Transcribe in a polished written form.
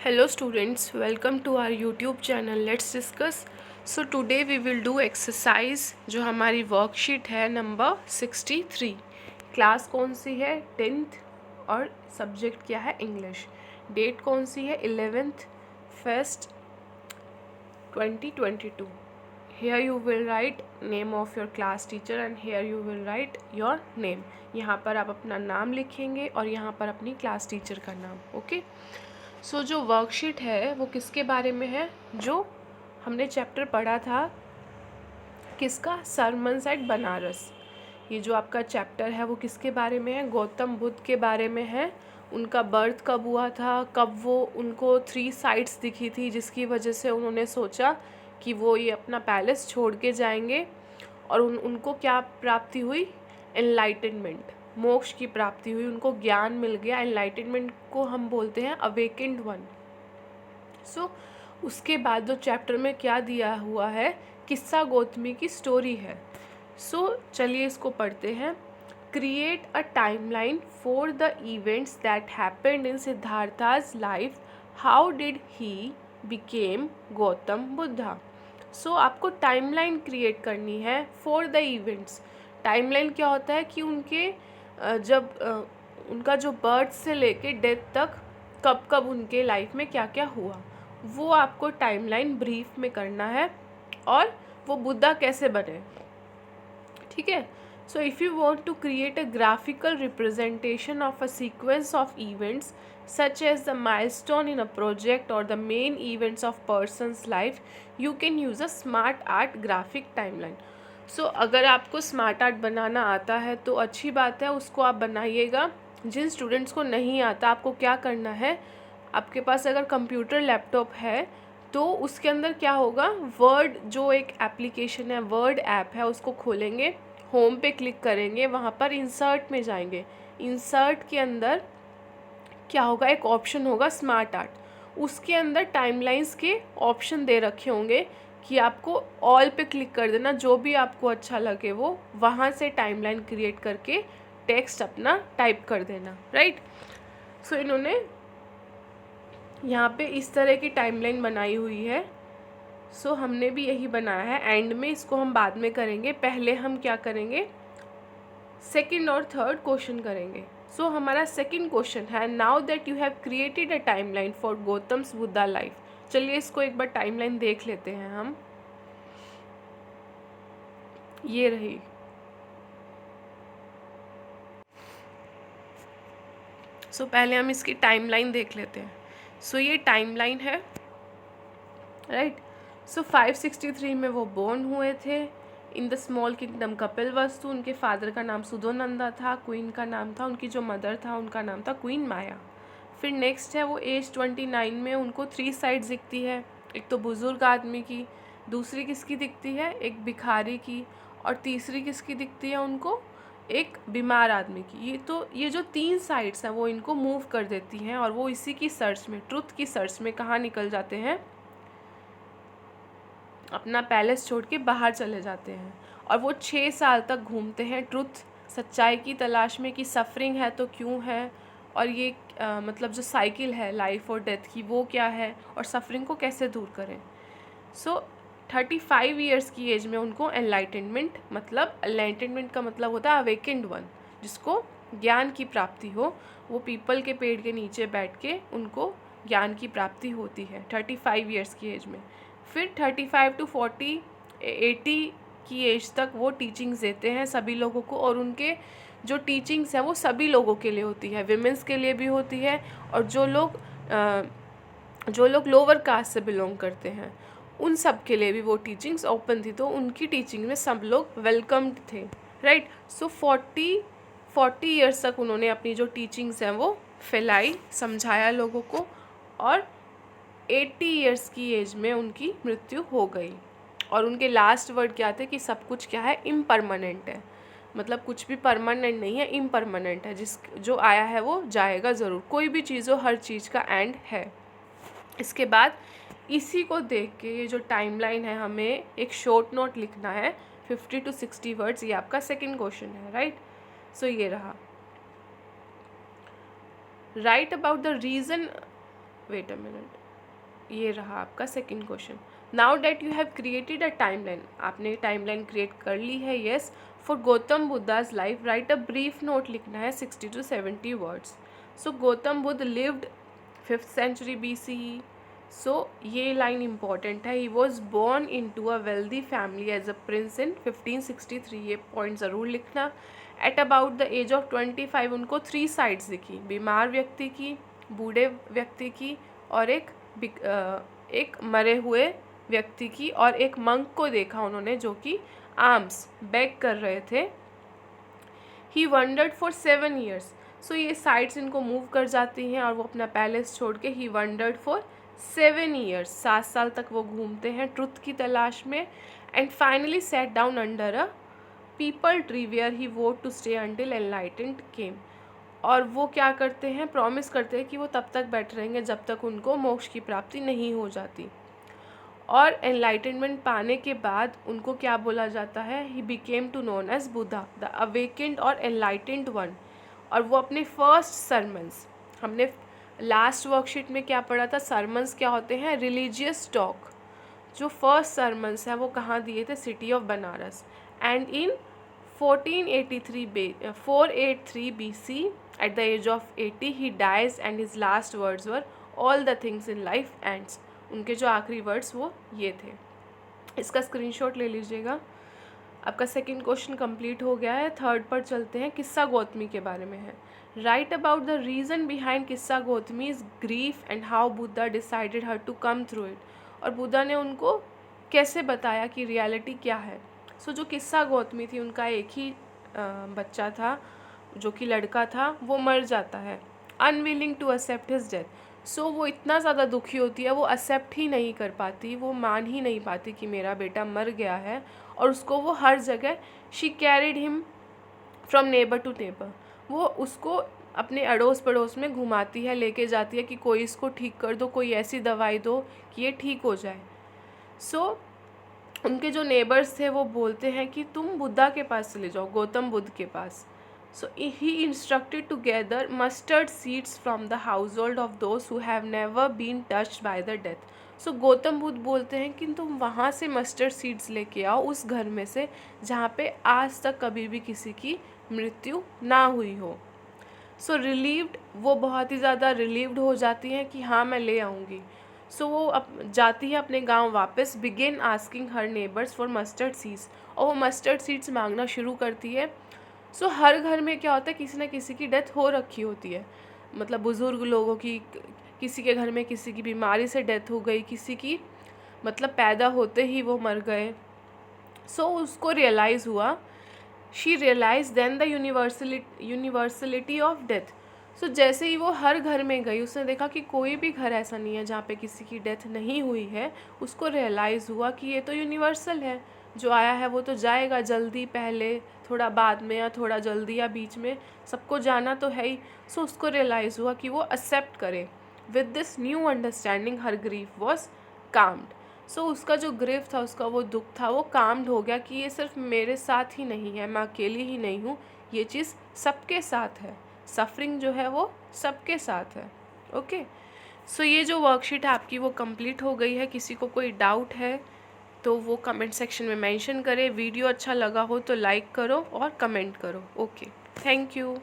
Hello students, welcome to our YouTube channel. Let's discuss. So today we will do exercise जो हमारी worksheet है number 63. Class कौन सी है? 10th और subject क्या है? इंग्लिश. डेट कौन सी है? 11th First 2022. Here you will write name of your class teacher and here you will write your name. यहाँ पर आप अपना नाम लिखेंगे और यहाँ पर अपनी क्लास टीचर का नाम. ओके. सो जो वर्कशीट है वो किसके बारे में है? जो हमने चैप्टर पढ़ा था किसका? Sermons at Banaras. ये जो आपका चैप्टर है वो किसके बारे में है? गौतम बुद्ध के बारे में है. उनका बर्थ कब हुआ था, कब वो उनको 3 साइट्स दिखी थी जिसकी वजह से उन्होंने सोचा कि वो ये अपना पैलेस छोड़ के जाएंगे और उनको क्या प्राप्ति हुई? एनलाइटनमेंट, मोक्ष की प्राप्ति हुई, उनको ज्ञान मिल गया. एनलाइटनमेंट को हम बोलते हैं अवेकेंड वन. सो उसके बाद जो चैप्टर में क्या दिया हुआ है? किस्सा गौतमी की स्टोरी है. सो चलिए इसको पढ़ते हैं. Create a timeline for the events that happened in Siddhartha's life. How did he become Gautam Buddha. So आपको टाइमलाइन क्रिएट करनी है फॉर द इवेंट्स. टाइमलाइन क्या होता है कि उनके जब उनका जो बर्थ से लेके डेथ तक कब कब उनके लाइफ में क्या क्या हुआ वो आपको टाइमलाइन ब्रीफ में करना है. और वो बुद्धा कैसे बने. ठीक है. So if you want to create a graphical representation of a sequence of events such as the milestone in a project or the main events of person's life, you can use a smart art graphic timeline. सो अगर आपको smart art बनाना आता है तो अच्छी बात है, उसको आप बनाइएगा. जिन स्टूडेंट्स को नहीं आता, आपको क्या करना है? आपके पास अगर कंप्यूटर लैपटॉप है तो उसके अंदर क्या होगा? वर्ड जो एक एप्लीकेशन है, वर्ड ऐप है, उसको खोलेंगे, होम पे क्लिक करेंगे, वहाँ पर इंसर्ट में जाएंगे. इंसर्ट के अंदर क्या होगा? एक ऑप्शन होगा स्मार्ट आर्ट. उसके अंदर टाइमलाइंस के ऑप्शन दे रखे होंगे कि आपको ऑल पे क्लिक कर देना, जो भी आपको अच्छा लगे वो वहाँ से टाइमलाइन क्रिएट करके टेक्स्ट अपना टाइप कर देना. राइट. सो इन्होंने यहाँ पे इस तरह की टाइमलाइन बनाई हुई है. सो हमने भी यही बनाया है. एंड में इसको हम बाद में करेंगे. पहले हम क्या करेंगे? सेकेंड और थर्ड क्वेश्चन करेंगे. सो हमारा सेकेंड क्वेश्चन है, now that you have created a timeline for Gautam's Buddha life. चलिए इसको एक बार टाइमलाइन देख लेते हैं हम. ये रही. सो पहले हम इसकी टाइमलाइन देख लेते हैं. सो ये टाइमलाइन है. राइट. सो 563 में वो बोर्न हुए थे. In the small kingdom Kapilavastu. उनके फादर का नाम सुधोनंदा था. क्वीन का नाम था, उनकी जो मदर था उनका नाम था क्वीन माया. फिर नेक्स्ट है वो एज 29 में उनको 3 साइड्स दिखती है. एक तो बुज़ुर्ग आदमी की, दूसरी किसकी दिखती है? एक भिखारी की, और तीसरी किसकी दिखती है उनको? एक बीमार आदमी की. ये जो 3 साइड्स हैं वो इनको मूव कर देती हैं और वो इसी की सर्च में, ट्रुथ की सर्च में कहाँ निकल जाते हैं? अपना पैलेस छोड़ के बाहर चले जाते हैं. और वो 6 साल तक घूमते हैं ट्रुथ, सच्चाई की तलाश में कि सफरिंग है तो क्यों है, और ये मतलब जो साइकिल है लाइफ और डेथ की वो क्या है, और सफरिंग को कैसे दूर करें. सो 35 ईयर्स की एज में उनको एनलाइटनमेंट, मतलब एनलाइटनमेंट का मतलब होता है अवेकेंड वन, जिसको ज्ञान की प्राप्ति हो. वो पीपल के पेड़ के नीचे बैठ के उनको ज्ञान की प्राप्ति होती है 35 ईयर्स की एज में. फिर 35 टू 40 80 की एज तक वो टीचिंग्स देते हैं सभी लोगों को. और उनके जो टीचिंग्स हैं वो सभी लोगों के लिए होती है, विमेंस के लिए भी होती है, और जो लोग लोअर कास्ट से बिलोंग करते हैं उन सब के लिए भी वो टीचिंग्स ओपन थी. तो उनकी टीचिंग में सब लोग वेलकम्ड थे. राइट. सो 40 ईयर्स तक उन्होंने अपनी जो टीचिंग्स हैं वो फैलाई, समझाया लोगों को, और 80 ईयर्स की एज में उनकी मृत्यु हो गई. और उनके लास्ट वर्ड क्या थे? कि सब कुछ क्या है? इम्परमानेंट है. मतलब कुछ भी परमानेंट नहीं है, इम्परमानेंट है. जो आया है वो जाएगा ज़रूर. कोई भी चीज़ हो, हर चीज़ का एंड है. इसके बाद इसी को देख के ये जो टाइमलाइन है हमें एक शॉर्ट नोट लिखना है 50 to 60 वर्ड्स. ये आपका सेकंड क्वेश्चन है. राइट. सो ये रहा. Right about the reason wait a minute, ये रहा आपका second question. Now that you have created a timeline, आपने टाइमलाइन क्रिएट कर ली है, yes. For Gautam Buddha's life write a brief note, लिखना है 60 to 70 words. So Gautam Buddha lived 5th century BCE। So ये लाइन इंपॉर्टेंट है। He was born into a wealthy family as a prince in 1563, ये point ज़रूर लिखना। At about the age of 25 उनको 3 sides दिखी, बीमार व्यक्ति की, बूढ़े व्यक्ति की और एक मरे हुए व्यक्ति की, और एक मंक को देखा उन्होंने जो कि आर्म्स बेग कर रहे थे। ही वंडर्ड फॉर 7 years। सो ये साइड्स इनको मूव कर जाती हैं और वो अपना पैलेस छोड़ के ही वंडर्ड फॉर 7 years, 7 साल तक वो घूमते हैं ट्रुथ की तलाश में। And finally set down under a peepal tree where he vowed to stay until enlightened came. और वो क्या करते हैं, प्रॉमिस करते हैं कि वो तब तक बैठे रहेंगे जब तक उनको मोक्ष की प्राप्ति नहीं हो जाती। और एनलाइटनमेंट पाने के बाद उनको क्या बोला जाता है, he became to known as Buddha the awakened और एनलाइटेंड वन। और वो अपने फर्स्ट सरमन्स, हमने लास्ट वर्कशीट में क्या पढ़ा था, सरमन्स क्या होते हैं, रिलीजियस टॉक। जो फर्स्ट सरमन्स हैं वो कहाँ दिए थे, city of Banaras. And in 483 BC at the age of 80 he dies and his last words were all the things in life ends। उनके जो आखिरी वर्ड्स वो ये थे। इसका स्क्रीनशॉट ले लीजिएगा। आपका सेकंड क्वेश्चन कंप्लीट हो गया है। थर्ड पर चलते हैं, किस्सा गौतमी के बारे में है। Write about the reason behind Kisa Gotami is grief and how Buddha decided her to come through it. और बुद्धा ने उनको कैसे बताया कि रियलिटी क्या है। सो जो किस्सा गौतमी थी उनका एक ही बच्चा था जो कि लड़का था, वो मर जाता है, unwilling to accept his death. So वो इतना ज़्यादा दुखी होती है, वो एक्सेप्ट ही नहीं कर पाती, वो मान ही नहीं पाती कि मेरा बेटा मर गया है। और उसको वो हर जगह, she carried him from neighbour to neighbour, वो उसको अपने अड़ोस पड़ोस में घुमाती है, लेके जाती है कि कोई इसको ठीक कर दो, कोई ऐसी दवाई दो कि ये ठीक हो जाए। सो उनके जो नेबर्स थे वो बोलते हैं कि तुम बुद्धा के पास चले जाओ, गौतम बुद्ध के पास। So he instructed to gather mustard seeds from the household of those who have never been touched by the death। So Gautam Buddha बोलते हैं कि तुम वहाँ से मस्टर्ड सीड्स लेके आओ, उस घर में से जहाँ पे आज तक कभी भी किसी की मृत्यु ना हुई हो। सो रिलीव्ड, वो बहुत ही ज़्यादा रिलीव्ड हो जाती हैं कि हाँ मैं ले आऊँगी। सो वो जाती है अपने गांव वापस। Begin asking her neighbours for mustard seeds, और वो मस्टर्ड सीड्स मांगना शुरू करती है। सो हर घर में क्या होता है, किसी न किसी की डेथ हो रखी होती है, मतलब बुज़ुर्ग लोगों की, किसी के घर में किसी की बीमारी से डेथ हो गई, किसी की मतलब पैदा होते ही वो मर गए। सो उसको रियलाइज़ हुआ, she realize then the universality of death. So जैसे ही वो हर घर में गई, उसने देखा कि कोई भी घर ऐसा नहीं है जहाँ पे किसी की डेथ नहीं हुई है। उसको रियलाइज़ हुआ कि ये तो यूनिवर्सल है, जो आया है वो तो जाएगा, जल्दी पहले, थोड़ा बाद में, या थोड़ा जल्दी या बीच में, सबको जाना तो है ही। सो उसको रियलाइज़ हुआ कि वो एक्सेप्ट करे। With this new understanding her grief was calmed. So उसका जो ग्रीफ था, उसका वो दुख था, वो काम्ड हो गया कि ये सिर्फ मेरे साथ ही नहीं है, मैं अकेली ही नहीं हूँ, ये चीज़ सबके साथ है, सफरिंग जो है वो सबके साथ है। ओके, सो ये जो वर्कशीट है आपकी वो कंप्लीट हो गई है। किसी को कोई डाउट है तो वो कमेंट सेक्शन में मेंशन करें। वीडियो अच्छा लगा हो तो लाइक करो और कमेंट करो। Okay, thank you.